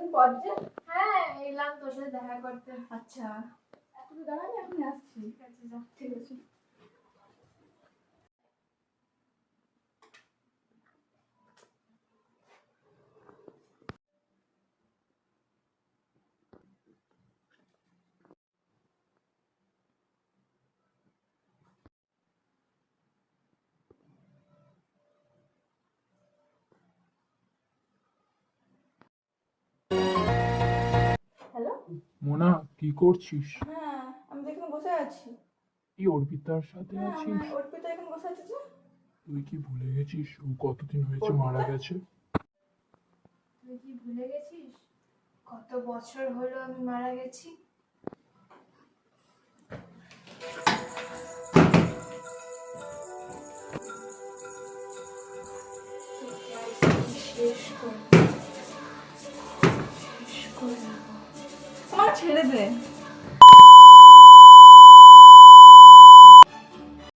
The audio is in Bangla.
কতদিন পর যে? হ্যাঁ এলাম তোর সাথে দেখা করতে। আচ্ছা তুমি দাঁড়ালে আমি আসছি। ঠিক আছে যা। ঠিক আছে। হ্যালো। মোনা, কি করছিস? হ্যাঁ আমি তো এখানে বসে আছি। কি অর্পিতার সাথে হ্যাঁ আছিস? অর্পিতা এখানে বসে আছে যে। তুই কি ভুলে গেছিস ও কতদিন হয়েছে অর্পিতা? মারা গেছে? তুই কি ভুলে গেছিস কত বছর হলো আমি মারা গেছি? শেষ করে আমার ছেড়ে দে।